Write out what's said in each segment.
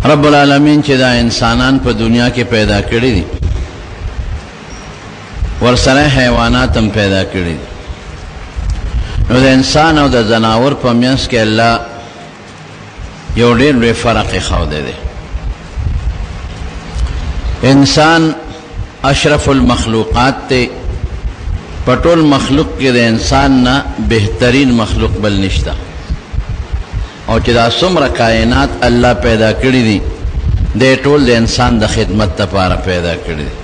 رب العالمین چې دا انسانان په دنیا کې پیدا کړی دي ورسره حیوانات هم پیدا کړی دي نو د انسان او د ځناور په منځ کې الله یو ډېر لوی فرق ښودی دی انسان اشرف المخلوقات ته په ټول مخلوق کې د انسان نه بهترین مخلوق بل نشته او چې دا څومره کائنات الله پیدا کړي دي د ټول د انسان د خدمت لپاره پیدا کړي دي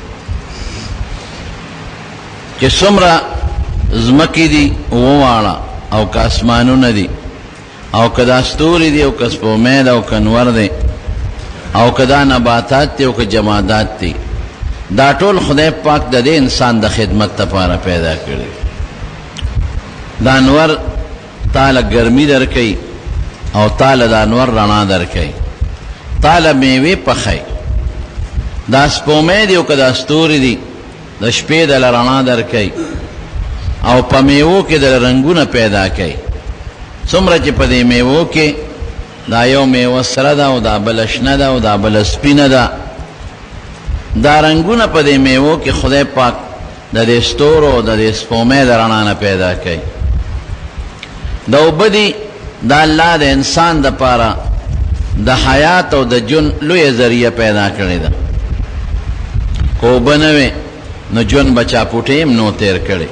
چې څومره ځمکې دي وواړه او که اسمانونه دي او که دا ستوري دي او که سپوږمۍ ده او که انور دی او که دا نباتات دي او که جمادات دي دا ټول خدای پاک د دې انسان د خدمت لپاره پیدا کړي دا انور تاله ګرمي درکوي او تاله د انور رڼا درکوي تاله میوې پخوي دا سپوږمۍ دي او که دا ستوري دي د شپې دله رڼا درکوي او په میوو کې دله رنګونه پیدا کوي څومره چې په دې میوو کې دا یو میوه سره ده او دا بله شنه ده او دا بله سپینه ده دا رنگونه په دې میوو کې خدای پاک د دې ستورو او د دې سپوږمۍ د رڼا نه پیدا کوي دا اوبه دي دا الله د انسان دپاره د حیات او د ژوند لویه ذریعه پیدا کړې ده که اوبه نه وې نو ژوند به چاپوټې هم نو تیر کړی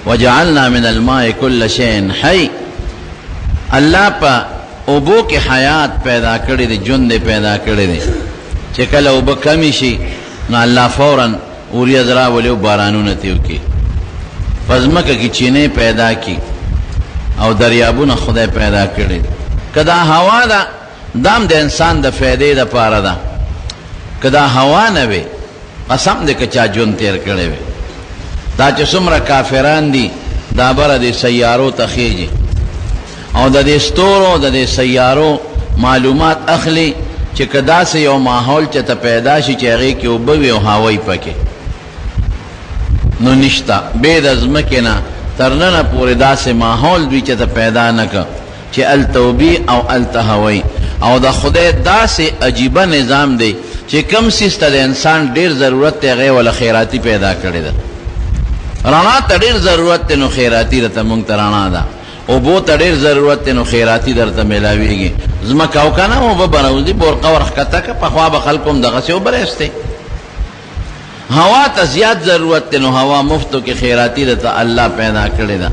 وجعلنا من الماء كل شيء حي الله په اوبو کې حیات پیدا کړی دی ژوند پیدا کړی دی چې کله اوبه کمی شي نو الله فوراً اوریځ راولي او بارانونه تې وکړي په ځمکه کې چینې پیدا کړي او دریابونه خدای پیدا کړي که دا هوا ده دا هم د انسان د فایدې دپاره ده که دا هوا نه وي قسم دی که چا ژوند تېر کړی وي دا چې څومره کافران دي دا بره د سیارو ته خیږي او د دې ستورو د دې سیارو معلومات اخلي چې که داسې یو ماحول چې ته پیدا شي چې هغې کې اوبه وي او هوا یې پکې نو نشته بې د ځمکې نه تر ننه پورې داسې ماحول دوی چې ته پیدا نه که چې هلته اوبي او هلته هوی او د خدای داسې عجیبه نظام دی چې کم څیز ته د انسان ډېر ضرورت دی هغې وله خیراتي پیدا کړې ده رڼا ته ډېر ضرورت دی نو خیراتي درته مونږ ته رڼا ده اوبو ته ډېر ضرورت دی نو خیراتي درته میلاویږي ځمکه او که نه اوبه به راوځي برقه ورښکته که پخوا به خلکو هم دغسې اوبه رایستې هوا ته زیات ضرورت دی نو هوا مفتو کې خیراتي درته الله پیدا کړې ده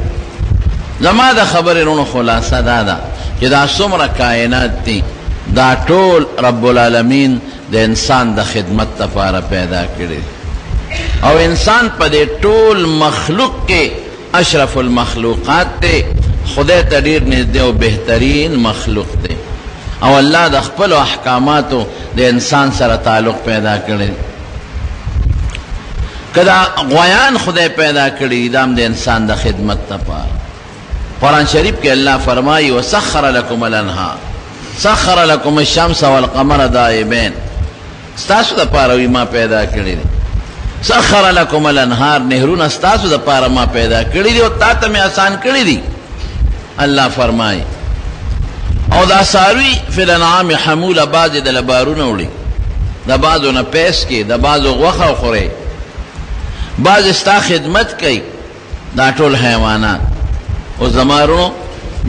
زما د خبرې رونو خلاصه دا ده چې دا څومره کائنات دي دا ټول رب العالمین د انسان د خدمت لپاره پیدا کړي او انسان په دې ټول مخلوق کې اشرف المخلوقات دی خدای ته ډېر نږدې او بهترین مخلوق دی او الله د خپلو احکاماتو د انسان سره تعلق پیدا کړی که دا غویان خدای پیدا کړي دا هم د انسان د خدمت لپاره قرآن شریف کې الله فرمایي وسخر لکم الانهار سخر لکم الشمس والقمر دائبین ستاسو دپاره وي ما پیدا کړي دي سخر لکم الانهار نهرونه ستاسو دپاره ما پیدا کړي دي او تا ته مې آسان کړي دي الله فرمایي او دا څاروي فی الانعام حموله بعضې دله بارونه وړي د بعضو نه پیس کې د بعضو غوښه خورئ بعضې ستا خدمت کوي دا ټول حیوانات او زما رونو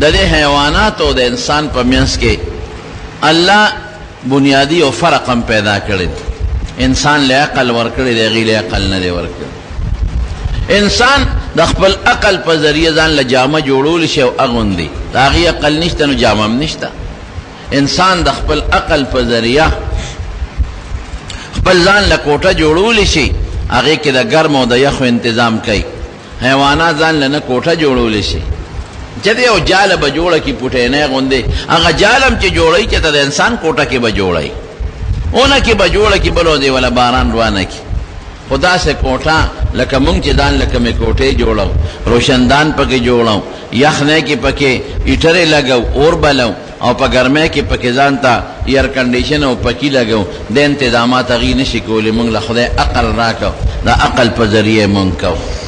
د دې حیواناتو او د انسان په منځ کې الله بنیادي او فرق هم پیدا کړی دی انسان له عقل ورکړی دی هغې له عقل نه دی ورکړی انسان د خپل عقل په ذریعه ځان له جامه جوړولی شي او اغوندي د هغې عقل نشته نو جامه هم نشته انسان د خپل عقل په ذریعه خپل ځان له کوټه جوړولی شي هغې کې د ګرم او د یخو انتظام کوي حیوانات ځان له نه کوټه جوړولی شي چې د یو جاله به جوړه کړي پوټینۍ غوندې هغه جال هم چې جوړوي چې ته د انسان کوټه کې به جوړوي اونه کې به جوړه کړي بل دی ولا باران روانه کړي خو داسې کوټه لکه مونږ چې دان لکه مې کوټې جوړو روشندان پکې جوړو یخنۍ کې پکې هیټرې لګو اور بلو او په ګرمۍ کې پکې ځان ته ایئر کنډیشن او پکې لګو د انتظامات هغې نشي کولی مونږ له خدای عقل راکړو د عقل په ذریعه مونږ کوو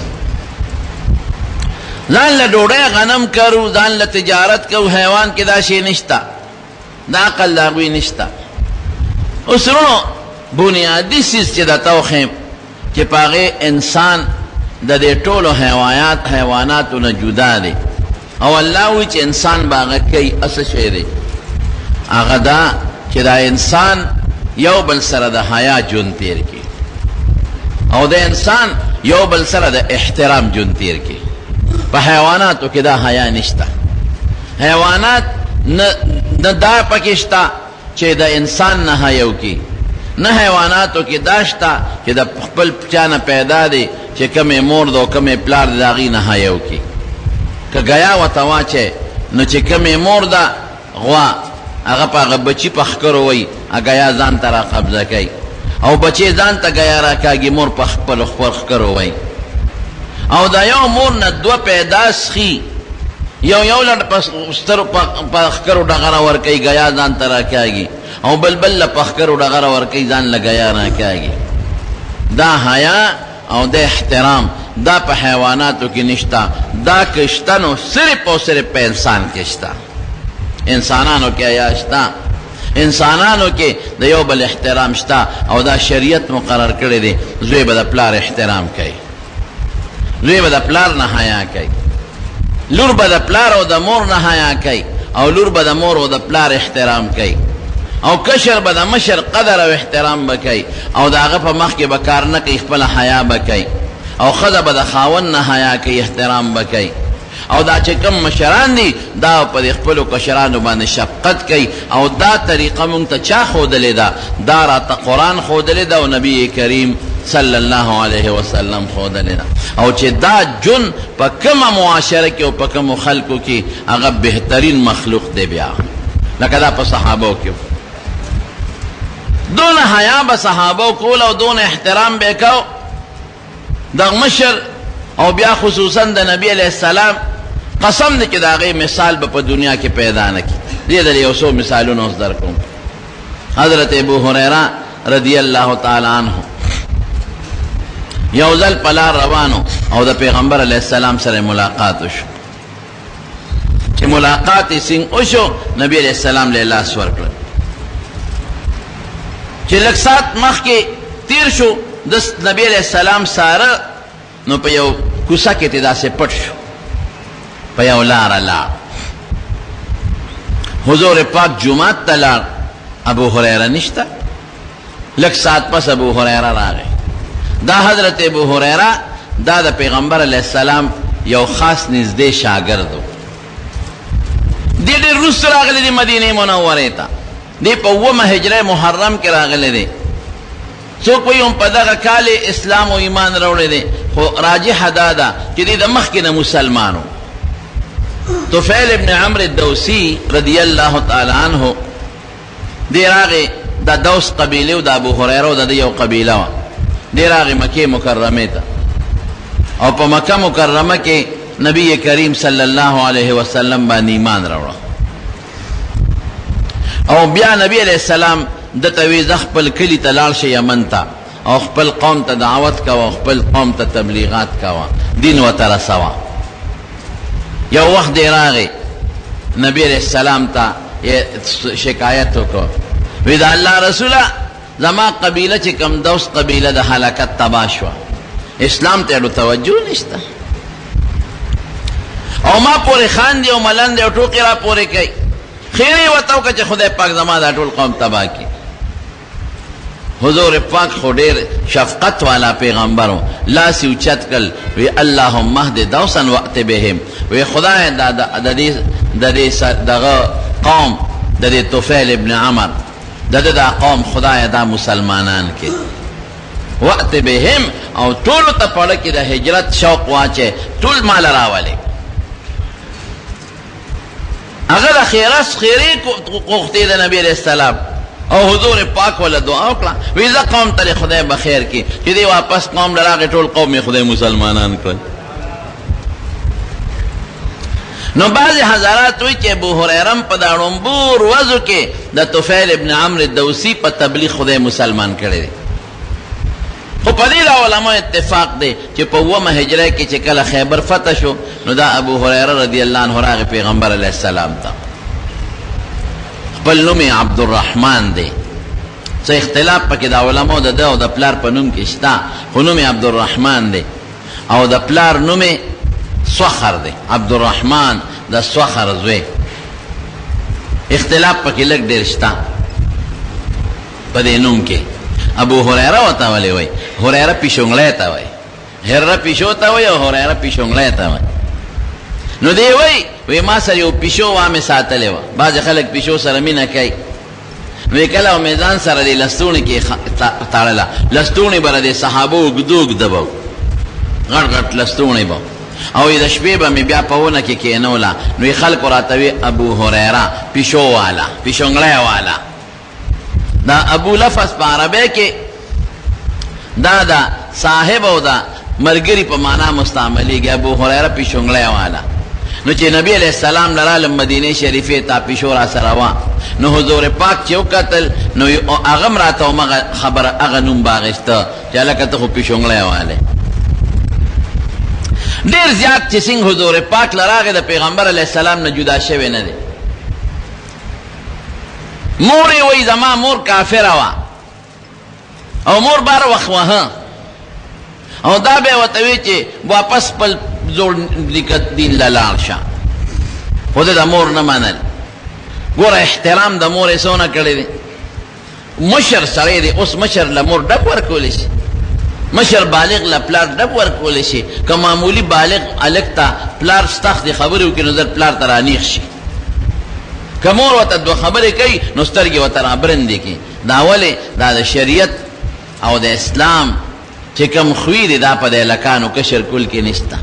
ځان له ډوډۍ غنم کرو ځان له تجارت کوو حیوان کې دا شی نشته دا عقل د هغوی نشته اسرونو بنیادی سیز چې د توخیم چې پاغه انسان د دې ټولو حیواناتو نه جدا دی او الله وی چې انسان باغه کوي اصل شی دی هغه دا چې دا انسان یو بل سره د حیا جون تیر کی او د انسان یو بل سره د احترام جون تیر کی په حیواناتو کې دا حیا نشته حیوانات نه دا پکشتا چې د انسان نه حیا کی نه حیواناتو کې داشتا چې د خپل چانه پیدا دی چې کمه مور دو کمه پلار دی داغي نه حیا کی که گیا وته واچه نو چې کمه مور دا غوا هغه په بچی پخکرو وای اگیا ځان ترا قبضه کوي او بچی ځان ته گیا را کاږي مور پخپل خورخکرو وای او دا یو مور نه دو پیدا سخی یو لړ پستر پخکرو دغه ور کوي گیا ځان ترا کاږي او بلبل پخکرو دغه ور کوي ځان لګیا را کاږي دا حیا او د احترام دا په حیواناتو کې نشتا دا کشتنو صرف او صرف په انسان کې شتا انسانانو کې حیا شتا انسانانو کې د یو بل احترام شتا او دا شریعت مقرر کړی دی زوی به د پلار احترام کوي زوی به د پلار نه حیا کوي لور به د پلار او د مور نه حیا کوي او لور به د مور او د پلار احترام کوي او کشر به د مشر قدر او احترام بکوي او د هغه په مخ کې به کار نه کوي خپل حیا بکوي او ښځه به د خاوند نه حیا کوي احترام بکوي او دا چې کم مشران دي دا په خپلو کشرانو باندې شفقت کوي او دا طریقه مونږ ته چا ښودلې ده دا راته قرآن ښودلې ده او نبی کریم صلی الله علیه وسلم ښودلې ده او چې دا جن په کومه معاشره کې او په کومو خلکو کې هغه بهترین مخلوق دی بیا لکه دا په صحابو کې دون حیا به صحابو کول او دون احترام به کو د مشر او بیا خصوصا د نبی علیہ السلام قسم دی چې دا غي مثال به په دنیا کې پیدا نه کی دې د یو څو مثالونه اوس در کوم حضرت ابو هريره رضی الله تعالی عنہ یو ځل پلار روانو او د پیغمبر علیہ السلام سره ملاقات وشو چې ملاقات یې څنګه وشو نبی علیہ السلام له لاس ورکړ چې لږ سات مخکې تیر شو د نبی علیہ السلام سره نو په یو کوڅه کې تدا سه پټ شو په یو لار حضور پاک جمعه ته لاړ ابو هريره نشته لږ سات پس ابو هريره راغی دا حضرت ابو هريره دا د پیغمبر علیہ السلام یو خاص نږدې شاګرد و دې روس راغلی د مدینه منوره ته دی په اومه هجره محرم کې راغلی دی څوک وایي هم په دغه کال اسلام او ایمان راوړی دی خو راجح دا ده چې دی د مخکې نه مسلمانو طفیل ابن عمرو الدوسی رضی الله تعالی عنه دی راغی د دوس قبیله او د ابو هريره او د یو قبیله وه دی راغی مکې مکرمې ته او په مکه مکرمه کې نبی کریم صلی الله علیه وسلم باندې ایمان راوړه او بیا نبی علیہ السلام د تویز خپل کلی ته لاړ شي یمن ته او خپل قوم ته دعوت کوه او خپل قوم ته تبلیغات کوه دین ورته رسوه یو وخت دی راغی نبی علیہ السلام ته شکایت وکړه وی د الله رسوله زما قبیله چې کم دوس قبیله د هلاکت تباه شوه اسلام ته توجه نشته او ما پورې خاندي او ملند او ټوکې را پورې کوي خیره وتاو که چې خدای پاک زما دا ټول قوم تباه کی حضور پاک خو ډېر شفقت والا پیغمبرو لاس یې اوچت کړل وی اللهم اهد دوسا وات بهم وی خدای د دې دغه قوم د دې طفیل ابن عمر دا قوم خدای دا مسلمانان کې وات بهم او ټول ته پړه کې د هجرت شوق واچي ټول مال راولي اگر خیری کوختی د نبی علیہ السلام او حضور پاک ولا دعا وکړه وی زه قوم ته خدای بخیر کی چې دی واپس قوم لراغه ټول قوم خدای مسلمانان کړ نو بعض حضرات وی چې ابو هريره په داړمبور وضو کې د طفیل ابن عمرو الدوسی په تبلیغ خدای مسلمان کړي خو په دې علماء اتفاق دی چې په اومه هجره کې چې کله خیبر فتح شو نو دا ابو هريره رضی الله عنه راغی پیغمبر علیہ السلام ته خپل نوم عبدالرحمن دی څه اختلاف پکې د علماء د ده او د پلار په نوم کې شته، خو نوم یې عبدالرحمن دی او د پلار نوم یې سوخر دی، عبدالرحمن د سوخر زوی. اختلاف پکې لږ ډېر شته په دې نوم کې. ابو هریره ورته ولې وایي؟ هریره پیشونګلی ته وایي، هره پیشو ته وایي او هریره پیشونګلی ته وایي. نو دی وایي ما سره یو پیشو وا مې ساتلې وه. بعضې خلک پیشو سره مینه کوي، نو کله او میدان سره دی لستوڼي کې تړله، لستوڼي به د صحابو اوږده اوږده به غټ غټ لستوڼي به، او د شپې به مې بیا په ونه کې کېنوله. نو یې خلکو راته وي ابو هریره پیشو والا، پیشونګلی والا. دا ابو لفظ په عربی کې دا د صاحب او د ملګري په معنا مستعملیږي. ابو هریره پیشونګلی والا. نو چې نبی علیہ السلام لرالم مدینه شریفه ته پیشو را سره وه، نو حضور پاک چې وکتل نو هغه م راته همغه خبره هغه نوم باغېسته چې هلکه ته خو پیشونګلی والی. ډېر زیات چې څنګه حضور پاک لراغې د پیغمبر علیہ السلام نه جدا شوی نه دی. مور یې وایي زما مور کافره وه او مور بار وخت وهه، او دا به یې ورته وی چې واپس خپل زوړ دین له لاړ شه، خو ده د مور نه منل. ګوره احترام د مور یې څونه کړی دی. مشر سړی دی، اوس مشر له مور ډب ورکولی شي، مشر بالغ له پلار ډب ورکولی شي. که معمولي بالغ هلک ته پلار ستخ دې خبرې وکړي نو زر پلار ته رانیغ شي. که مور ورته دوه خبرې کوي نو سترګې ورته رابرندې کړي. دا ولې؟ دا د شریعت او د اسلام چې کوم خوی دی دا په د هلکانو کشر کل کې نشته.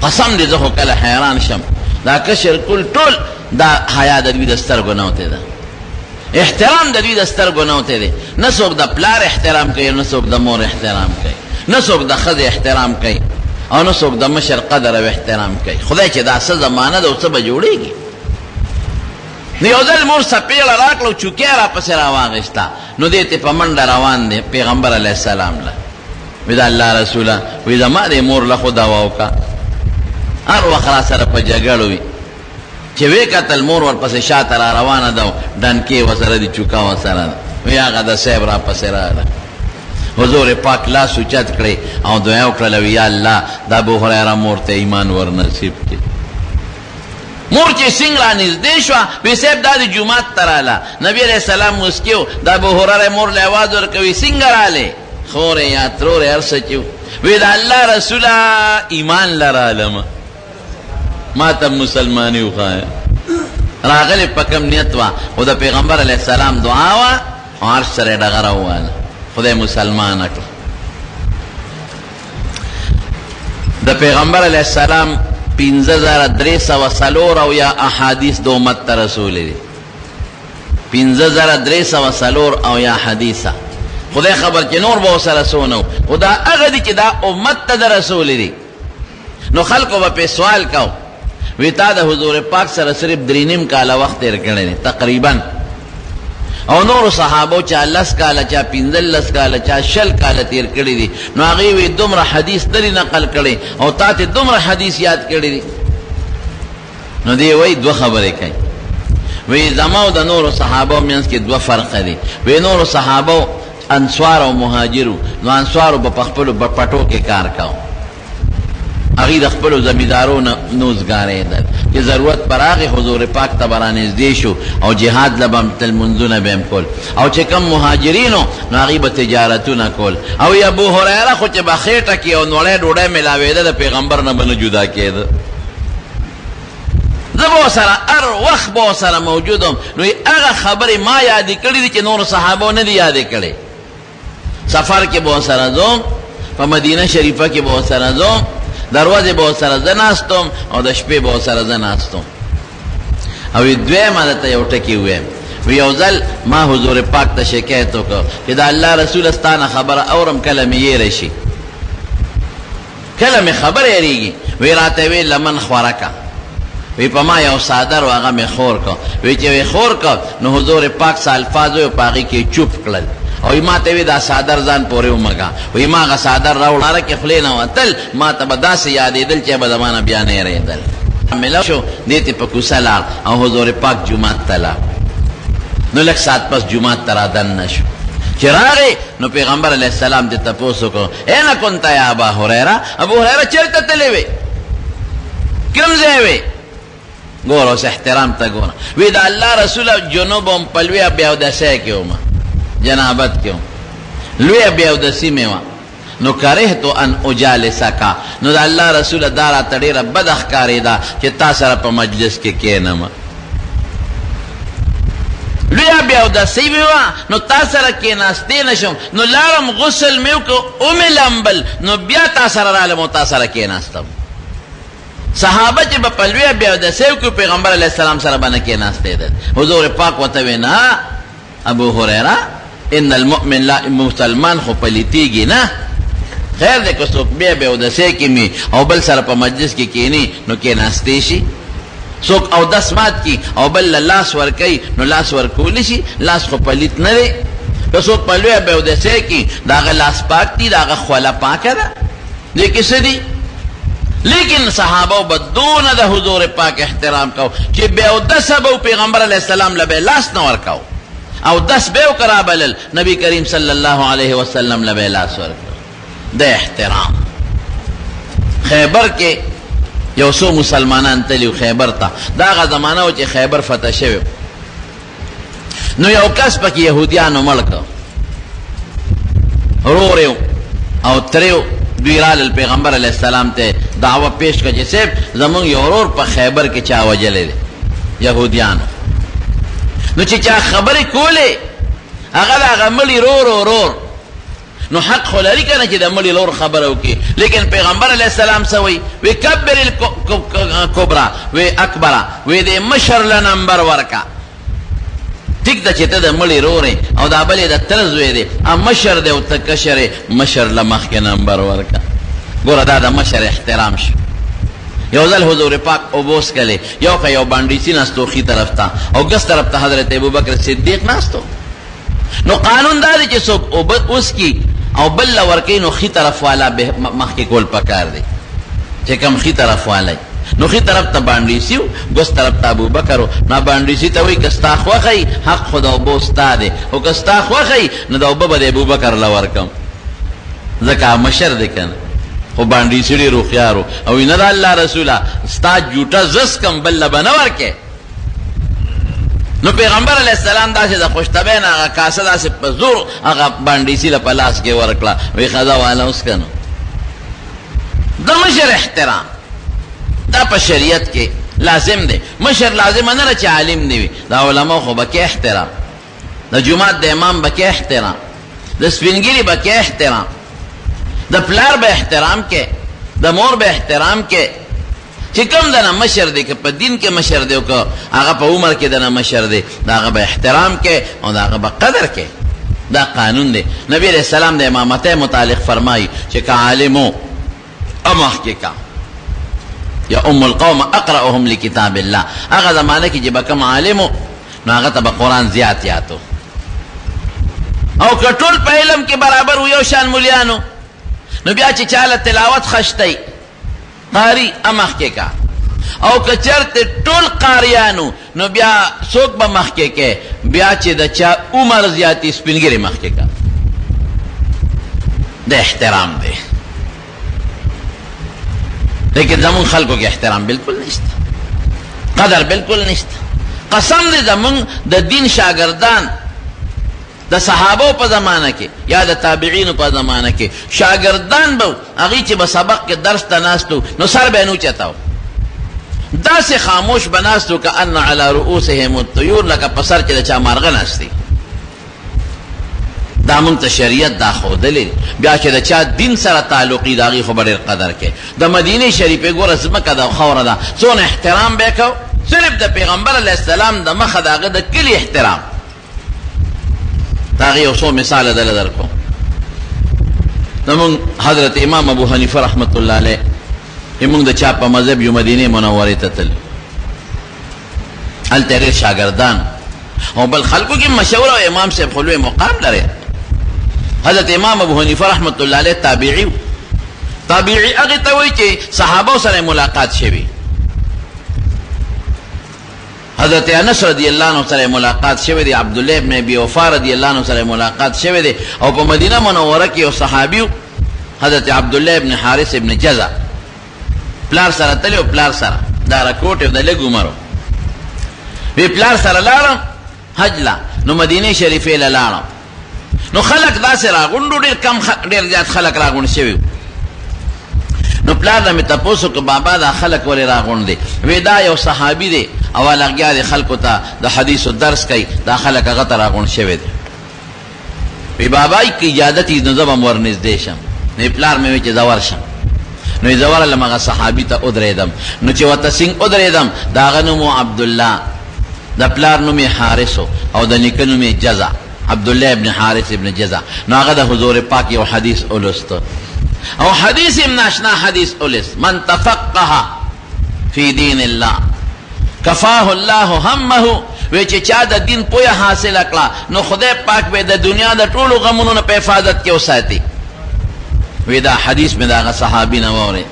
قسم دې زه خو کله حیران شم، دا کشر کل ټول دا حیا د دوی د سترګو نه وتی ده، احترام د دوی د سترګو نه وتی دی. نه څوک د پلار احترام کوي، نه څوک د مور احترام کوي، نه څوک د ښځې احترام کوي، او نه څوک د مشر قدر او احترام کوي. خدای چې دا څه زمانه ده او څه به جوړېږي. نو یو ځل مور څپېړه راکړه، چوکۍ راپسې راواغېسته، نو دې ته په منډه روان دی پیغمبر علیه السلام له. وی د الله رسوله، وی زما دې مور له خو دوا وکړه. هر وخت را سره په جګړو وي، چې وی کتل مور ورپسې شاته را روانه ده، ډنکې ورسره دي، چوکا ورسره ده. وی هغه د صاحب راپسې راغله. حضور پاک لاس اوچت کړی او دعا وکړله، وی یا الله د ابو هریره مور ته ایمان ور نصیب کړي. مور چې څنګه را نږدې شوه، وی صاحب دا د جومات ته راله. نبي علیه السلام مسکي و، د ابو هریره مور له اواز ورکوي څنګه رالې؟ خورې یا ترورې هر څه چې و. وی د الله رسوله ایمان لرالم، ما ته مسلمانی وښایه. راغلی په کوم نیت وه، خو د پیغمبر علیه السلام دعا وه او عرش سره یې ډغره وواله، خدای مسلمانه کړه. د پیغمبر علیه السلام 5304 احادیث د امت ته رسولی دي. 5304 حدیثه. خدای خبر چې نور به ورسره څونه و، خو دا هغه دي چې دا امت ته د رسولی دي. نو خلکو به پې سوال کو، وی تا د حضور پاک سره صرف 3.5 کاله وخت تېر کړی دی تقریبا، او نورو صحابو چا 10 کاله، چا 15 کاله، چا 20 کاله تېر کړي دي. نو هغې وی دومره حدیث لري نقل کړی او تا ته دومره حدیث یاد کړي دي. نو دی وی دوه خبرې کوي، وی زما او د نورو صحابو منځ کې دوه فرق دی. وی نورو صحابو انصار او مهاجرو، نو انصارو به په خپلو پټو کې کار کوو، هغوی د خپلو زمیندارو نه نوزګارېدل، چې ضرورت پر راغی حضور پاک ته به رانږدې شو او جهاد له به هم تل لمونځونه به هم کول. او چې کم مهاجرینو نو هغوی به تجارتونه کول. او ابو هریره خو چې به خېټه کې او نوړی ډوډۍ میلاوېده د پیغمبر نه به نه جدا کېده. زه به ورسره هر وخت به ورسره موجود وم. نو هغه خبرې ما یادې کړي دي چې نورو صحابو نه دي یادې کړې. سفر کې به ورسره ځم، په مدینه شریفه کې به ورسره ځم، دروازې به ورسره زه ناستم او د شپې به ورسره زه ناستم. او دویمه درته یو ټکي ووایم، وی یو ځل ما حضور پاک ته شکایت وکړ چې د الله رسوله ستا نه خبره اورم کله مې یېره شي، کله مې خبره یېرېږي. وی راته وی لمن خوره که، وی په ما یو صادر و هغه مې خور که. وی چې وی خور که نو حضور پاک څه الفاظ وی په هغې کې چوپ کړل، او ما ته وی دا صادر ځان پورې ومږه. وی ما هغه صادر راوړاره کې خولې نه وتل، ما ته به داسې یادېدل چې به زما نه بیا نه یېرېدل. ملاو شو دې ته په کوڅه لاړ او حضور پاک جومات ته لاړ. نو لږ ساعت پس جومات ته رادننه شو. چراغی نو پیغمبر علیہ السلام دی تپوسو کو اینا کنتا یا ابا حریرہ ابو حریرہ چرتا تلے وے کم زے وے گورو سے احترام تا گورا وی دا اللہ رسول جنوب ام پلوی بیاو دا سے کیوں ما جنابت کیوں لوی بیاو دا سی میں نو کرہتو ان اجالسکا نو دا اللہ رسول دارا تڑیر بد اخکاری دا چی تا سر پا مجلس کے کینما لویا بیاو دا سیویوا نو تا سر کیناستے نشم نو لارم غسل میو کو امی لمبل نو بیا تا سر رالمو تا سر کیناستم صحابہ چی با پلویا بیاو دا سیو کو پیغمبر علیہ السلام سر بنا کیناستے دن حضور پاک وطوینا ابو حریرہ ان المؤمن لا مسلمان خو پلیتیگی نا خیر دے کو سوک بیا بیاو دا سی کی می او بل سر پا مجلس کی کینی نو کیناستے شی سوک او دس مات کی او بل لاس ور کئی نو لاس ور کولی شی لاس خو پلیت نرے تو سوک پلویا بیو دسے کی داغا لاس پاک تی داغا خوالا پاکا دا لیکن سدی لیکن صحابہ بدون دا حضور پاک احترام کاؤ چی بیو دس ابو پیغمبر علیہ السلام لبے لاس نور کاؤ او دس بیو کرابلل نبی کریم صلی اللہ علیہ وسلم لبے لاس ور کاؤ دا احترام خیبر کے یو سو مسلمانان تلیو خیبر تا داغا زمانہ ہو چی خیبر فتح شویو نو یو کس پا کی یہودیانو ملکو رو ریو او تریو دویرال پیغمبر علیہ السلام تے دعوی پیش کا جسیب زمان یو رور پا خیبر کے چاو جلے دے یہودیانو نو چی چا خبری کولے اغل آغا ملی رور نو حق خلاری کنا چی دا ملی لور خبرو کی لیکن پیغمبر علیہ السلام سوئی وی کبر الکبرا وی اکبرا وی دے مشر لنمبر ورکا ٹک دا چی تا دا ملی رورے او دا بلی دا ترز وی دے مشر دے و تکشر مشر لمخ کے نمبر ورکا گورا دا مشر احترام شو یو ذل حضور پاک اوبوس کلے یو کا یو بانڈیسی ناستو خی طرف تا او گس طرف تا حضرت ابو بکر صدیق ناستو نو قانون دا دے چی سوک اس کی او بل ورکی نو خی طرف والا مخ کے کول پکار دے چی کم خی طرف والا نو خی طرف تا بانڈیسیو گس طرف تا ابو بکرو نا بانڈیسی تا وی کستا خوخی حق خدا اوبوستا دے او کستا خوخی نا دا اوبا دے ابو بکر لورکم زکا مشر دے کن خو بانڈیسی دی روخیارو او اینا دا اللہ رسولا ستا جوٹا زس کم بل لبنور کے نو پیغمبر علیہ السلام دا سے دا خوشتبین آغا کاسا دا سے پزور آغا بانڈیسی لپلاس کے ورکلا وی خدا والا اس کنو دا مشر احترام دا پا شریعت کے لازم دے مشر لازم انرا چا عالم دیوی دا علماء خو بکی احترام دا جماعت دا امام بکی احترام دا سپنگیری بکی احترام دا پلار با احترام کے دا مور با احترام کے چی کم دانا مشر دے کہ پا دین کے مشر دے کہ آغا پا عمر کے دانا مشر دے دا آغا با احترام کے اور دا آغا با قدر کے دا قانون دے نبی علیہ السلام دے امامت متعلق فرمائی چی کہ عالمو امخ کے کا یا ام القوم اقرأهم لکتاب اللہ آغا زمانہ کی جب کم عالمو نو آغا تا با قرآن زیادیاتو او کٹول پا علم کے برابر ہوئیو شان مولیانو نو بیا چی چالا تلاوت خشتی قاری امخ کے کا او کچرت ټول قاریانو نو بیا سوک با مخ کے کے بیا چی دا چا عمر زیادی سپنگری مخ کے کا دا احترام دے لیکن زمون خلقوں کے احترام بالکل نشتا قدر بالکل نشتا قسم دے زمون دا دین شاگردان دا صحابو پا زمانہ کے یا دا تابعین پا زمانہ کے شاگردان باو اغیچ با سبق کے درس تناستو نو سر بینو چتاو دا سے خاموش بناستو کا ان علی رؤوسهم الطیور لکا پسر چی دا چا مارغن استی دا منتا شریعت دا خودلی بیا چی دا چا دین سر تعلقی داغی خبر قدر کے دا مدینہ شریف گور ازمکا دا خور دا سون احترام بیکو صرف دا پیغمبر علیہ السلام دا مخد آگا دا کلی احترام تاغی او سو مثال دل در کو نمون حضرت امام ابو حنیفہ رحمت اللہ علیہ امون دا چاپا مذہب یو مدینہ منوری تتل حل تغیر شاگردان او بل خلقو کی مشورہ و امام سے خلوے مقام لرے حضرت امام ابو حنیفہ رحمت اللہ علیہ تابعی اگی توی چی صحابہ سر ملاقات شوی حضرت انس رضی اللہ عنہ سره ملاقات شوه دی، عبداللہ ابن ابی وفا رضی اللہ عنہ سره ملاقات شوه دی، او په مدینه منوره کې یو صحابیو حضرت عبداللہ ابن حارث ابن جزع پلار سره تلو، پلار سره دا رکوټ د لګ عمرو وی پلار سره لاړم حج لا، نو مدینه شریفه له لاړم، نو خلق دا سره غونډو ډیر کم ډیر زیات خلق راغون شوی، نو پلار دا می تپوسو که بابا دا خلق ولی راغون دی، وی دا یو صحابی دی اول اگیا دی خلقو تا دا حدیث و درس کئی، دا خلق اغتا راغون شوی دی. وی بابای که اجادتی نظبم ورنز دیشم، نو پلار میں ویچه زور شم، نو زور لما صحابی تا ادریدم، نو چه وطا سنگ ادریدم، دا غنمو عبداللہ، دا پلار نمی حارسو او دا نکن نمی جزع، عبداللہ ابن حارس ابن جزع، نو آغا دا حضور پاکی و حدیث اولستو، او حدیث ابن اشنا حدیث اولست، من تفقها فی دین اللہ کفاہ اللہ ہمہو، ویچے چاہ دا دین پویا حاصل اکلا، نو خدای پاک بے دا دنیا دا طول غمونو نا پہ حفاظت کیوں ساتی، وی دا حدیث میں دا صحابی نوورے.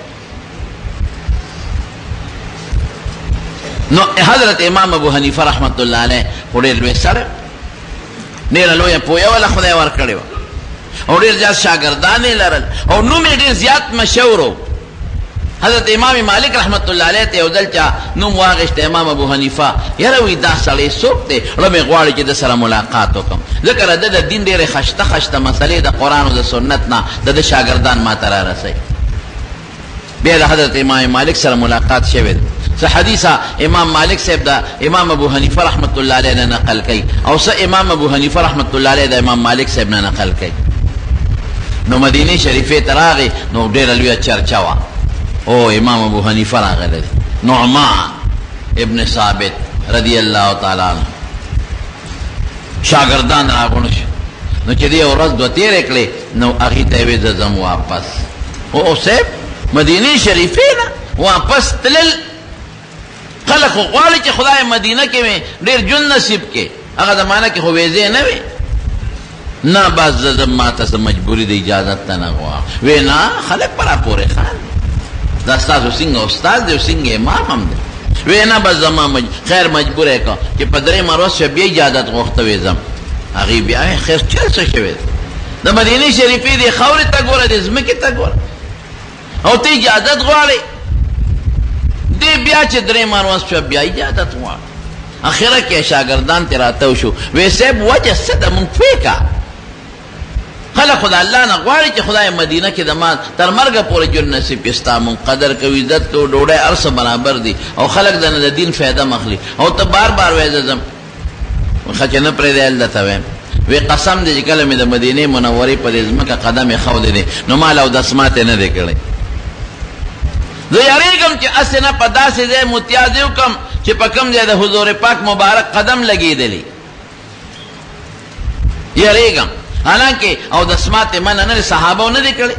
نو حضرت امام ابو حنیفہ رحمت اللہ علیہ پوڑے لوے سر نیرہ لویا پویا والا خدای ورکڑے وا، اور دیر زیاد شاگردانے لرل، اور نو میں دیر زیاد مشورو. حضرت امام مالک رحمت اللہ علیہ تے ودل چا نو واغشت امام ابو حنیفہ یروی دا سڑے سوکتے رمی غواړي چې د سره ملاقات وکم، ذکر د دین ډېرې خشته مسلې د قرآن او د سنت نه د شاگردان ما ته را رسي. بیا د حضرت امام مالک سره ملاقات شوه، څه حدیثه امام مالک صاحب دا امام ابو حنیفہ رحمت اللہ علیہ نے نقل کئی، او څه امام ابو حنیفہ رحمت اللہ علیہ دا امام مالک صاحب نے نقل کئی. نو مدینه شریفه تراغی نو ډېره لویه چرچا وا، او امام ابو حنیفہ راغله نعمان ابن ثابت رضی اللہ تعالی عنہ شاگردان راغونش، نو چې دی ورځ دوه تیرې کړې، نو هغې ته یې وې ځم واپس، او صاحب مدینه شریفه نه واپس تلل، خلق خو غواړي چې خدای مدینه کې مې ډېر جون نصیب کې، هغه زمانه کې خو ویزې نه وې، نه بس زم ما ته مجبوری د اجازت ته نه غواړم، وی نه خلق پرا پورې خان دا ستاسو څنګه استاد دی او څنګه امام هم دی، وی نه بس زما خیر مجبور یې کړ چې په درې مروز بیا اجازت غوښته وې ځم، هغې بیا خیر چل څه شوی د مدینې شریفې دې خاورې ته ګوره، دې ځمکې ته ګوره، او ته اجازت غواړې، دې بیا چې درې مروز شوه بیا اجازت غواړه. اخره کې شاگردان ته راتاو شو، وی صاحب وجه څه ده مونږ پوهېږه، خلق خدا اللہ نه غواړي چې خدای مدینه کې د ما تر مرګه پورې جون نصیب کړي، ستا مونږ قدر کوو، عزت کوو، ډوډۍ هر څه برابر دي، او خلق د نه د دین فایده مخلي، او ته بار بار وایې زه ځم، ښه چې نه پرېږدی هلته ته وایم، وی قسم دی چې کله مې د مدینې منورې په دې ځمکه قدم ایښودی دی نو ما له اودس ماتې نه دی کړی، زه یارېږم چې هسې نه په داسې ځای متیازې وکړم چې په کوم ځای د حضور پاک مبارک قدم لګېدلی، یارېږم. حالانکہ او دسمات من نه صحابه نه دي کړي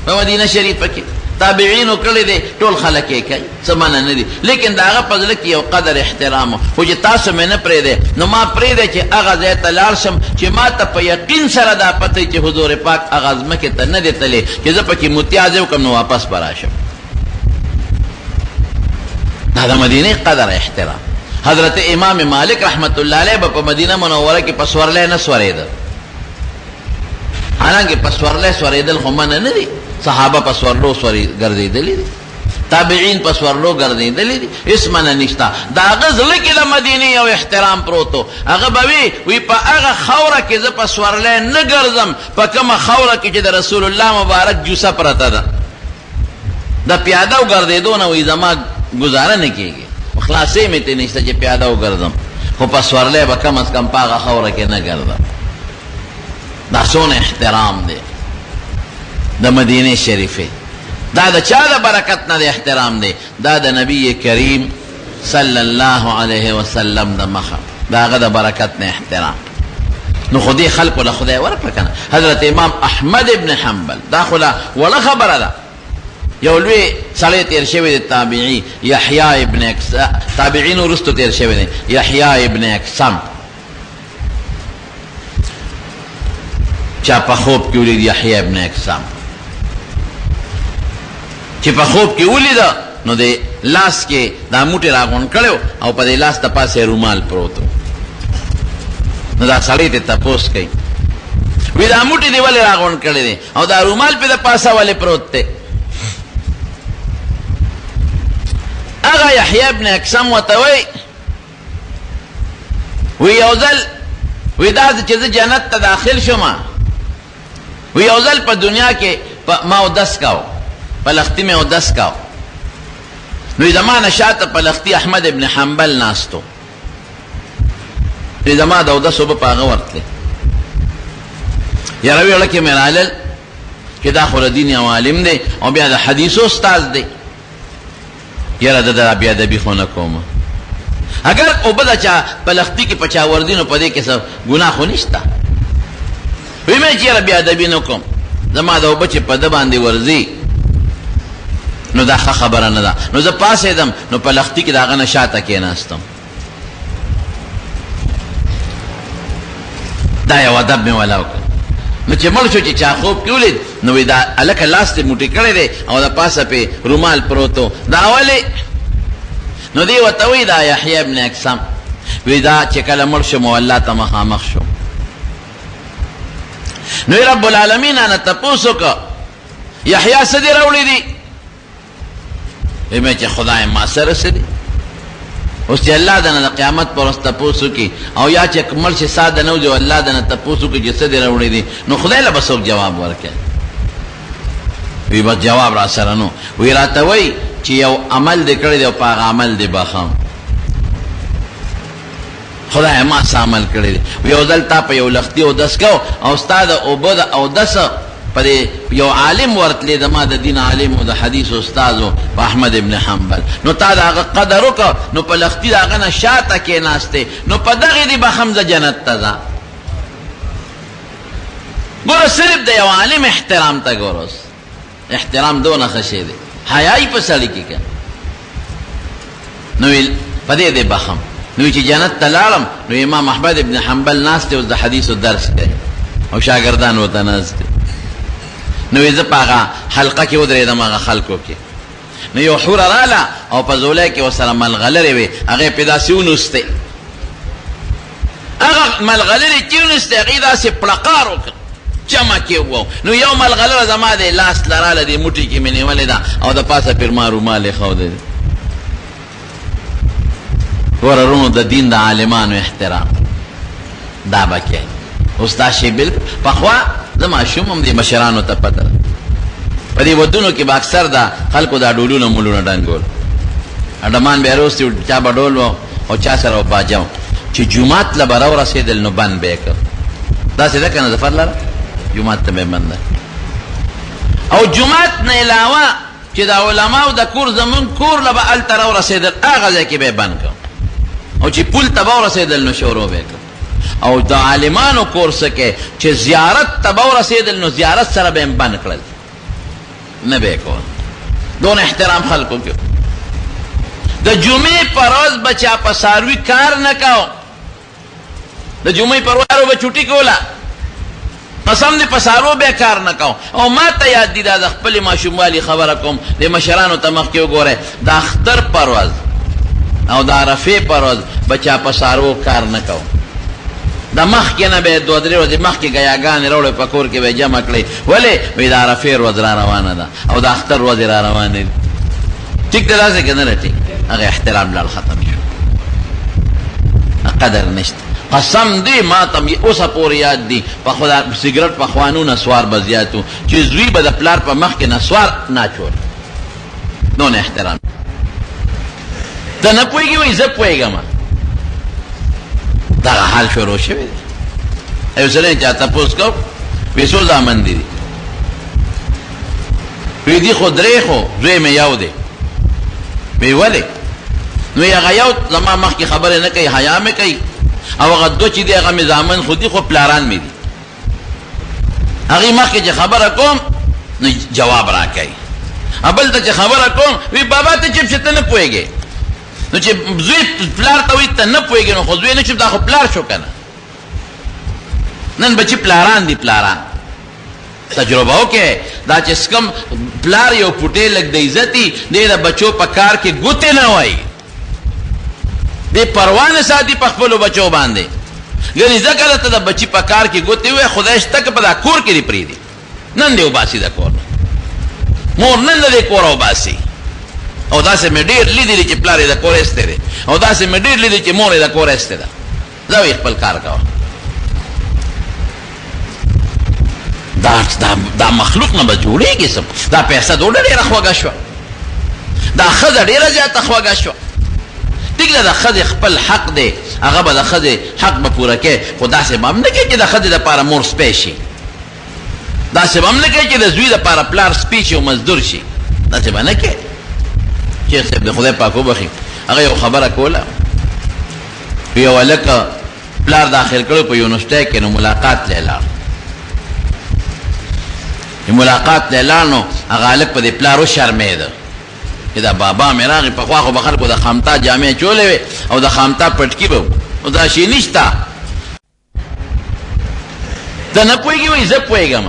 په مدینه شریفه کې، تابعین کړي دي، ټول خلک یې کوي، څه من نه دي، لیکن دا هغه په ځل کې یو قدر احترام خو چې تاسو مې نه پرېږدی، نو ما پرېږدی چې هغه ځای ته لاړ شم چې ما ته په یقین سره دا پته چې حضور پاک هغه ځمکې ته نه دی تللی چې زه پکې متیازې وکړم نو واپس به راشم. دا د مدینې قدر احترام. حضرت امام مالک رحمت اللہ علیہ په مدینه منوره کې په سورلی نه سورېده، حالانکہ پسورلے سوریدل خو منع نه دي، صحابه پسورلو ګرځېدلي دي، تابعین پسورلو ګرځېدلي دي، هېڅ منع نشته. د هغه زړه کې د مدینې یو احترام پروت و، هغه به وی په هغه خاوره کې زه پسورلی نه ګرځم په کومه خاوره کې چې د رسول الله مبارک جوسه پرته ده، د پیاده وګرځېدو نه وایي زما ګزاره نه کېږي، خلاصې مې ته نشته چې پیاده وګرځم، خو پسورلی به کم از کم په هغه خاوره کې نه ګرځم. دا سون احترام دے دا مدینه شریفه، دا دا چا دا برکت نا دے احترام دے، دا دا نبی کریم صلی اللہ علیہ وسلم دا مخا، دا غا دا برکت نا احترام. نو خودی خلق ولا خدای ورکړه کنه. حضرت امام احمد ابن حنبل دا خلا ولا خبره ده، یو لوی سړی تیر شوی دی تابعی یحیی ابن اکسم، تابعین ورستو تیر شوی دی یحیی ابن اکسم، چا په خوب کې ولید یحیی ابن اکسم، چې په خوب کې ولید نو د لاس کې دا موټی راغونډ کړو او په دې لاس ته پاسې رومال پروت و. نو دا سړی ته تپوس کوي وی دا موټی دی ولې راغونډ کړی دی او دا رومال په د پاسه ولې پروت دی؟ هغه یحیی ابن اقسم ورته وی یو ځل وی داسې چې زه جنت ته داخل شم وی یو ځل په دنیا کې ما اودس کاو په لختي مې اودس کاو نو زما نه شاته په لختي احمد ابن حنبل ناستو زما د اودس اوبه په هغه ورتلې یاره ویله کې مې رالل چې دا خو د دین یو عالم دی او بیا د حدیثو استاد دی یاره د دا بیا ادبي خو نه کومه اگر اوبه د چا په لختي کې په چا وردي نو په دې کې څه ګناه خو نشته وی مې چې یاره بیا ادبي نه کوم زما د اوبه چې په ده باندې ورځي نو دا ښه خبره نه ده نو زه پاسېدم نو په لختي کې د هغه نه شاته کېناستم دا یو ادب مې ولا وکړ نو چې مړ شو چې چا خوب کې ولید نو وی دا هلکه لاس دې موټی کړی دی او د پاسه پې رومال پروت و دا ولې نو دی ورته وی دا یحیی ابن اقسم وی دا چې کله مړ شم او الله ته مخامخ شو نو رب العالمین انا تپوس وکړه یحیی څه دې راوړي دي وی مې چې خدای ما سره څه دي اوس چې الله دنه د قیامت پر ورځ تپوس وکړي او یا چې مړ شي ساده نه وځي او الله دنه تپوس وکړي چې څه دې راوړي دي نو خدای له به څوک جواب ورکړي وی بس جواب را سره نو وی راته وی چې یو عمل دې کړی دی او په هغه عمل دې بخم خدای ما څه عمل کړی دی وی یو ځل تا په یو لختي اودس کو او ستا د اوبه د اودس په یو عالم ورتلی د ما د دین عالم او د حدیث استاد و په احمد ابن حنبل نو تا د هغه قدر وکړه نو په لختي د هغه نه شاته کېناستې نو په دغې دې بخم زه جنت ته ځه ګوره صرف د یو عالم احترام ته ګوره احترام دونه ښه شی دی حیا یې په سړي کې که نو په دې دې بخم نو چې جنت ته لاړم نو امام احمد ابن حنبل ناست دی اوس د حدیثو درس کوي او شاګردان ورته ناست دي نو زه په هغه حلقه کې ودرېدم هغه خلکو کې نو یو حوره راله او په زولی کې ورسره ملغلرې وې هغې پې داسې ونوستې هغه ملغلرې چې ونوستې هغې داسې پړقار وکړ جمع کې وو نو یو ملغلره زما د لاس لراله دې موټي کې مې نیولې ده او د پاسه پېر ما رومال یې ښودی دی ګوره رونو د دین د عالمانو احترام دا به کوي اوس دا شی بلکل پخوا زه ماشوم هم دې مشرانو ته پته ده په دې ودونو کې به اکثر دا خلکو دا ډولونه مولونه ډنګول اډمان به یې روستي چا به ډول و او چا سره به باجه و چې جومات له به راورسېدل نو بند به یې کړ داسې ده که نه ظفر لره جومات ته به یې بند ده او جومات نه علاوه چې د علماو د کور زمون کور له به هلته راورسېدل هغه ځای کې به یې بند کړ او چې پول ته به ورسېدل نو شروع به یې کړ او د عالمانو کور څه کې چې زیارت ته به ورسېدل نو زیارت سره به یې بند کړل نه به یې کول دونه احترام خلکو کې د جمعې په ورځ به چا په څاروي کار نه کو د جمعې په ورځ به چوټي کوله قسم دې په څارو به کار نه کو او ما ته یاد دي دا د خپلې ماشوموالي خبره کوم د مشرانو ته مخکې وګورئ د اختر په ورځ او د عرفې په ورځ به چا په څارو کار نه کو د مخکې نه به یې دوه درې ورځې مخکې ګیاګانې راوړې په کور کې به یې جمع کړئ ولې وایي د عرفې ورځ را روانه ده او د اختر ورځې را روانې دي ټیک ده داسې که نه ده ټیک هغه احترام لاړ ختم شو قدر نشته قسم دی ما ته اوسه پورې یاد دي په خدا سګرټ پخوانو نسوار به زیات و چې زوی به د پلار په مخ کې نسوار ناچول دونه احترام ته نه پوهېږي وایي زه پوهېږم دغه حال شروع شوی دی یو سړی چا تپوس کو وایي څو زامن دي وایي دي خو درې خو زوی مې یو دی وایي ولې نو هغه یو زما مخکې خبرې نه کوي حیا مې کوي او هغه دوه چې دي هغه مې زامن خو دي خو پلاران مې دي هغې مخکې چې خبره کوم نو جواب را کوي بل ته چې خبره کوم وایي بابا ته چپ چې ته نه پوهېږې نو چې زوی پلار ته وایي ته نه پوهېږې نو خو زوی نه چې دا خو پلار شو که نه نن بچي پلاران دي پلاران تجربه وکړې دا چې سکم پلار یو پټې لګ د عزتي دې د بچو په کار کې ګوتې نه وای دې پروانه ساتي په خپل بچو باندې ګنې ځکه ته د بچی په کار کې ګوتې وای خدای شته په دا کور کې پری دي نن دی وباسي دا کور مور نن دې کور وباسي او دا سه مې ډېر لیدلی چې پلار دا کور استره او دا سه مې ډېر لیدلی چې مور دا کور استره دا خپل کار کاوه دا مخلوق نه به جوړېږي سم دا پیسه ډېره خوږه شوه دا ښځه ډېره زیاته خوږه شوه ټیک ده د ښځې خپل حق دی هغه به د ښځې حق به پوره کوي خو داسې به هم نه کوي چې د ښځې دپاره مور سپی شي داسې به هم نه کوي چې د زوی دپاره پلار سپی شي او مزدور شي داسې به نه کوي شیخ صاحب د خدای پاک وبخي هغه یو خبره کوله یو هلک پلار داخل کړو په یونیورسټۍ کې نو ملاقات لی لاړ ملاقات لی لاړ نو هغه هلک په دې پلار وشرمېده چې دا بابا مې راغی پخوا خو به خلکو د خامتا جامې چولې وې او د خامتا پټکي به او دا شی نشته ته نه پوهېږې وایي زه پوهېږم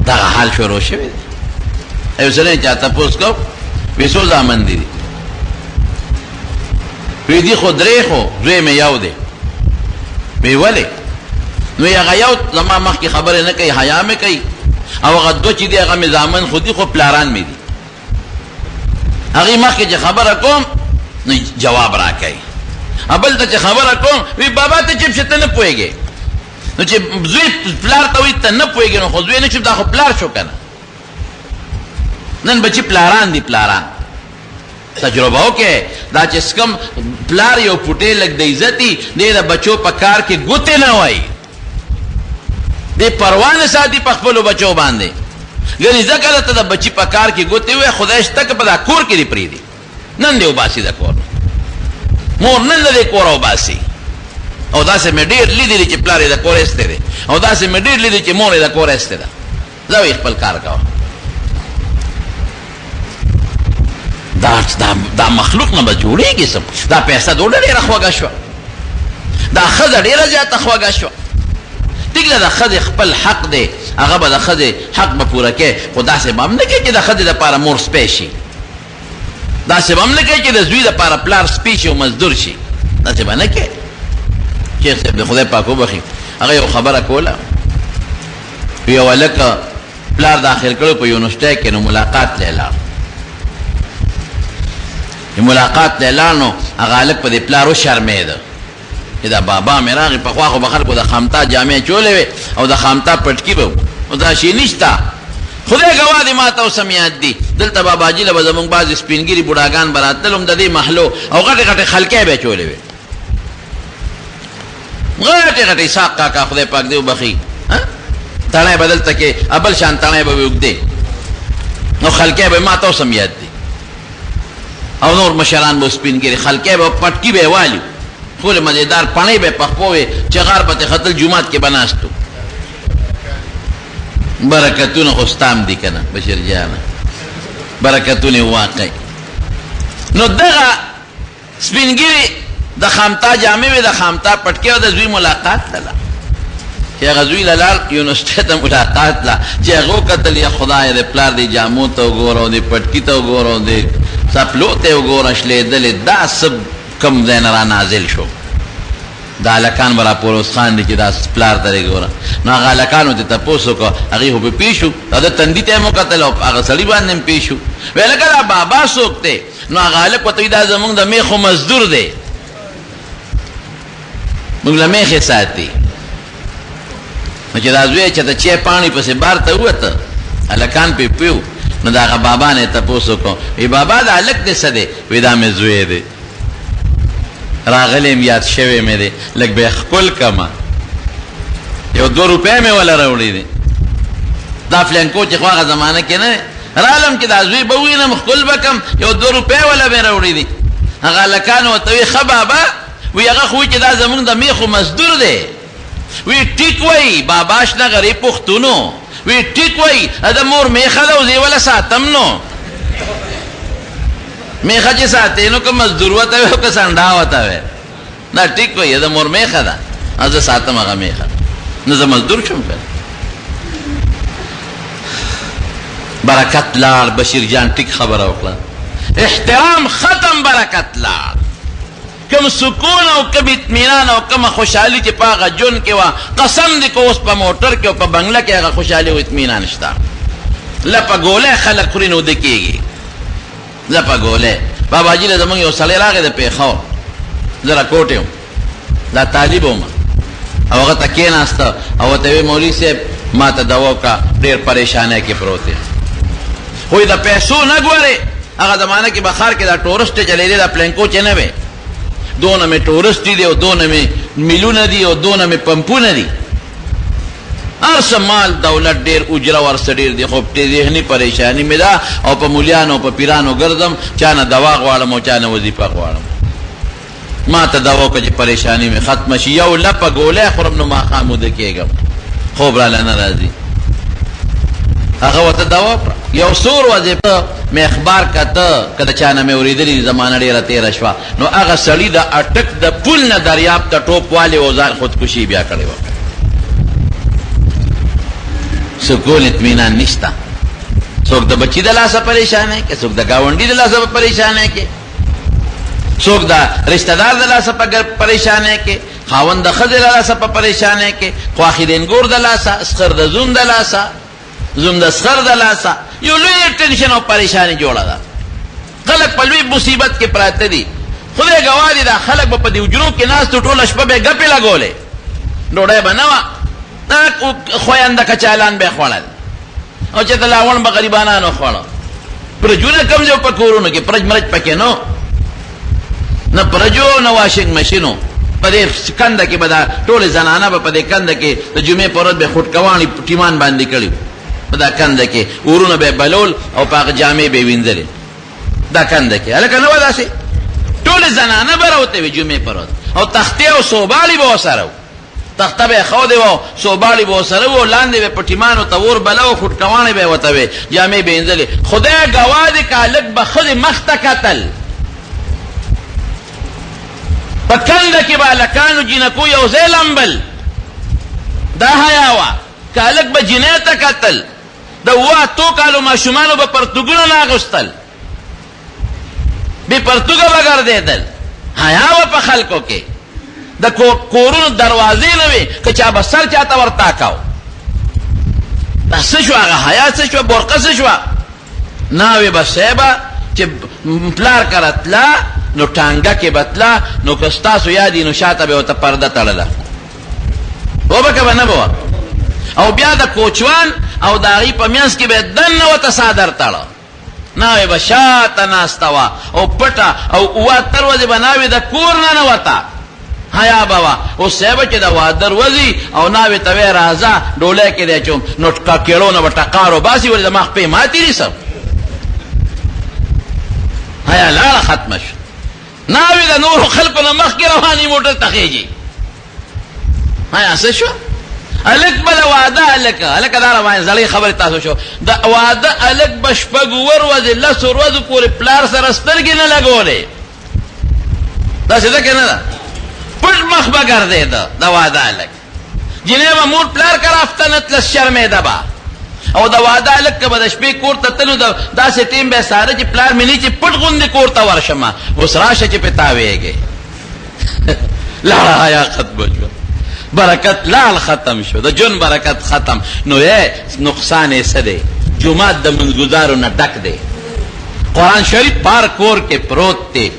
دغه حال شروع شوی دی یو سړی چا تپوس کو وایي څو زامن دي وی دي خو درې خو زوی مې یو دی وی ولې نو هغه یو زما مخکې خبرې نه کوي حیا مې کوي او هغه دوه چې دي هغه مې زامن خو دي خو پلاران مې دي هغې مخکې چې خبره کوم نو جواب را کوي بل ته چې خبره کوم وی بابا ته چې ته نه پوهېږې نو چې زوی پلار ته وایي ته نه پوهېږې نو خو زوی نه شو دا خو پلار شو که نه نن بچي پلاران دي پلاران تجربه وکړئ دا چې سکم پلار یو پټې لګ د عزتي دې د بچو په کار کې ګوتې نه وای دې پروا نه ساتي په خپلو بچو باندې ګنې ځکه ته د بچي په کار کې ګوتې وای خدای شته که په دا کور کې دې پرېږدي نن دې وباسي د کور مور نن دې کور وباسي او داسې مې ډېر لیدلي چې پلار یې د کور ایستی دی او داسې مې ډېر لیدلي چې مور یې د کور ایستی ده ځه خپل کار کوه دا مخلوق نه به جوړېږي سم دا پیسه ډېره خوږه شوه دا ښځه ډېره زیاته خوږه شوه ټیک ده د ښځې خپل حق دی هغه به د ښځې حق به پوره کوي خو داسې به هم نه کوي چې د ښځې دپاره مور سپی شي داسې به هم نه کوي چې د زوی دپاره پلار سپی شي او مزدور شي داسې به نه کوي شیخ صاحب د خدای پاک وبخي هغه یو خبره کوله یو هلک پلار داخل کړو په یونیورسټۍ کې نو ملاقات لی لاړ ملاقات لی لاړ نو هغه هلک په دې پلار وشرمېده چې دا بابا مې راغی پخوا خو به خلکو د خامتا جامې چولې وې او د خامتا پټکي به او دا شی نشته خدای ګواه دی ما ته اوس هم یاد دي دلته باباجي له به زمونږ بعضې سپینګیري بوډاګان به راتلل هم د دې محلو او غټې غټې خلکۍ به یې چولې وې غټې غټې اسحاق کاکا خدای پاک دې وبخي تڼۍ به دلته کې ابل شان تڼۍ به وې اوږدې نو خلکۍ به ما ته اوس هم یاد دي او نور مشران به سپینګیري خلکۍ به پټکي به یې والي ټولې مزېدار پڼۍ به یې پخپو وې چغار به ترې ختل جومات کې به ناست و برکتونه خو ستام دي که نه بشیر جانه برکتونه واقعي نو دغه سپینګیري د خامتا جامې وې د خامتا پټکې او د زوی ملاقات ته چې هغه زوی له لاړ یونیورسټۍ ته ملاقات له چې هغه وکتل یا خدای د پلار د جامو ته وګوره او د پټکي ته وګوره او د څپلو ته وګوره شلېدلې دا څه کم ځای نه را نازل شو دا هلکان به راپوروس خان دي چې دا پلار ته یې ګوره نو هغه هلکانو ته تپوس وکړه هغې خو پې پوه شو دا د تندي ته یې مو کتل او هغه سړي باندې هم پوه شو ویې لکه دا بابا څوک دی نو هغه هلک ورته وایي دا زمونږ د میخو مزدور دی موږ له میخې ساتي نو چې دا زوی یې چېرته چای پاڼې پسې بار ته ووته هلکان پې پوه نو د هغه بابا نه یې تپوس وکړو وی بابا دا هلک دی څه دی وی دا مې زوی دی راغلی م یاد شوی مې دی لږ به یې ښکل کړمه یو 2 روپۍ مې وله راوړي دي دا فلینکو چې خو هغه زمانه کې نه رالم چې دا زوی به ووینم ښکل به کړم یو 2 روپۍ وله مې راوړي دي هغه هلکانو ورته وایي ښه بابا وی هغه خو چې دا زمونږ د میخو مزدور دی وی ټیک وایي بابا شنه غریب پښتونو وی ټیک وایي د مور میخه ده او زه یې وله ساتم نو میخه چې ساتې نو که مزدور وته وی او که سنډا وته وی دا ټیک وایي د مور میخه ده او زه ساتم هغه میخه نو زه مزدور شم که برکت لاړ. بشیر جان ټیک خبره وکړه، احترام ختم، برکت لاړ. کم سکون او کم اطمینان او کم خوشحالی چې په هغه جون کې وه، قسم دې که اوس په موټر کې او په بنگله کې هغه خوشحالي او اطمینان شته. لپه ګولی خلک خوري نو ده کېږي، لپه ګولی. بابا جي له زمونږ یو سړی راغی د پېښور، زه راکوټ یم، دا طالب وم، او هغه ته کېناسته او ورته ویې مولوي صاحب ما ته دوا وکړه، ډېر پریشانی کې پروت یم. خو د پیسو نه ګورې، هغه زمانه کې بخار کې دا ټورسټ چلېدې، دا پلینکو چې نه وې، دونه مې ټورسټي دی او دونه مې میلونه دي او دونه مې پمپونه دي، هر څه مال دولت ډېر اجره ورسه ډېر دی. خو ذهني پریشانی مې ده او په مولیانو او په پیرانو ګرځم، چا نه دوا غواړم او چا نه وظیفه غواړم. ما ته دوا وکړه چې پریشانی مې ختمه شي. یو لپه ګولی خورم نو ماښام وده کېږم، خوب راله نه راځي. هغه ورته دوا کړه. یو سور وظیفه مې اخبار کته، که د چا نه مې اورېدلي زمانه ډېره تېره شوه، نو هغه سړي د اټک د پل نه دریاب ته ټوپ والې او ځان خودکشي بیا کړې وه. سکون اطمینان نشته. څوک د بچی د لاسه پریشانه کې، څوک د ګاونډي د لاسه پریشانه کې، څوک د رشتہ دار د لاسه پریشانه کې، خاوند د ښځې د لاسه په پریشانه کې، خواښې د انګور د لاسه، اسخر د زوم د لاسه، زوم د اسخر د لاسه. یو لوی ټینشن او پریشانی جوړه ده. خلک په لوی مصیبت کې پراته دي. خدای ګواه دی، دا خلک به په دې حجرو کې ناست ټوله شپه به ګپې لګولې، ډوډۍ به نه وه، خوینده کچالان به خوړل او چې تلاوڼ به غریبانانو خوړه. پرجونه کم ځای په کورونو کې پرج مرج پکې نو، نه پرجو نه واشنګ مشینو. په دې کنده کې به دا ټولې زنانه به په دې کنده کې د جمعې په ورځ به خوټکواڼي ټیمان باندې کړي، په دا کنده کې اورونه به بلول او په هغه جامې به وینځلې. دا کنده کې هلکه نه وه داسې، ټولې زنانه به راوتې وې جمعې په ورځ، او تختې او صوبالي به ورسره وو، تخته به خودې وو، صوبالي به ورسره وو، لاندې به پټیمانو ته اور بله وو، خوټکواڼې به یې ورته وې، جامې به یې وینځلې. خدای ګواه دی که هلک به ښځې مخ ته کتل، په کنده کې به هلکانو جینکو یو ځای لمبل، دا حیا وه. که هلک به جینۍ ته کتل، د اوه اتو کالو ماشومانو به پرتوګونه نه اغوستل، بې پرتوګه به ګرځېدل. حیا وه په خلکو کې. د کورونو دروازې نه وې که چا به سر چاته ورتاکاو. دا څه شوه؟ هغه حیا څه شوه؟ برقه څه شوه؟ ناوې به صیبه چې پلار کره تله نو ټانګه کې به تله، نو که ستاسو یادي نو شاته به ورته پرده تړله، وبه که به نه به وه. او بیا د کوچوان او د هغې په منځ کې به دننه ورته څادر تړه، ناوې به شاته ناسته وه او پټه، او اوه اتر ورځې به ناوې د کور نه نه وته، حیا به وه. اوس صیبه چې د واده ورځي او ناوې ته وی راځه ډولۍ کې دی چوم، نو کېړو نه به ټقار وباسي، ولې د مخ پې ماتې دي سب، حیا لاړه ختمه شوه. ناوې د نورو خلکو نه مخکې رواني موټر ته خېږي، حیا څه شوه؟ هلک به د واده هلکه دا روان زړې خبرې تاسو شو، د واده هلک به شپږ اووه ورځې لسو ورځو پورې پلار سره سترګې نه لګولې، داسې ده که نه ده؟ پټ مخ به ګرځېده د واده هلک. جینۍ به مور پلار کره هفته نه تله، شرمېده به. او د واده هلک که به د شپې کور ته تلو، داسې ټیم به یې ساره چې پلار مې نه چې پټ غوندې کور ته ورشمه، اوس راشه چې پې تاویږې. لاړه حیا ختمه شوه، برکت لال ختم شو، د جون برکت ختم. نو نقصان یې څه دی؟ جومات د منځګزارو نه ډک دی، قرآن شریف پار کور کې پروت دی،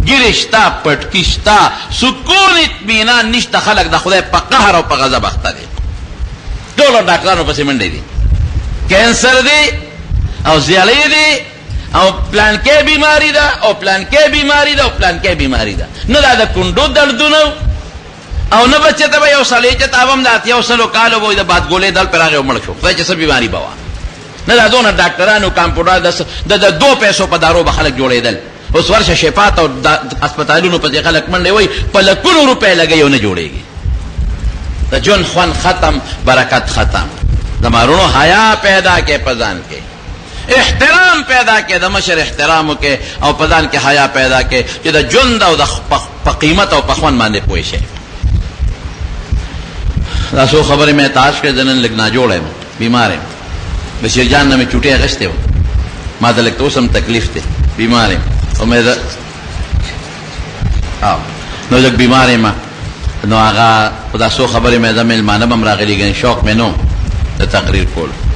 ګیرې شته، پټکي شته، سکون اطمینان نشته. خلک د خدای په قهر او په غضب اخته دي، ټولو ډاکټرانو پسې منډې دي، کینسر دی او زیړی دی او پلانکې بیماری ده او پلانکې بیماری ده او پلانکې بیماری ده. نه دا د کونډو دردونه او نه بچه ته به یو سړی چې تاوم د اتیاو سلو کالو به د بادګولې دل پر راغی او مړ شو، خدای چې څه بیماري به وه. نه دا دونه ډاکټرانو کمپاوډر د 2 پیسو په دارو به خلک جوړېدل. اوس ورشه شفات او هسپتالونو پسې خلک منډې وایي په لکونو روپۍ لګوي او نه جوړېږي. د ژوند خوند ختم، برکت ختم. د مارونو حیا پیدا کې په ځان کې، احترام پیدا کې، د مشر احترام وکې او په ځان کې حیا پیدا کې چې د ژوند او د په قیمت او په خوند باندې پوه شي. دا څو خبرې مې تاش کې ځنن لږ ناجوړ یم، بیمار یم. بشیر جان نه مې چوټې اغستې وه ما ته لږ ته اوس هم تکلیف دی بیمار یم او مې نو لږ بیمار یم نو هغه په دا څو خبرې مې د مېلمانه به هم راغلي ګنې شوق مې نه د تقریر کولو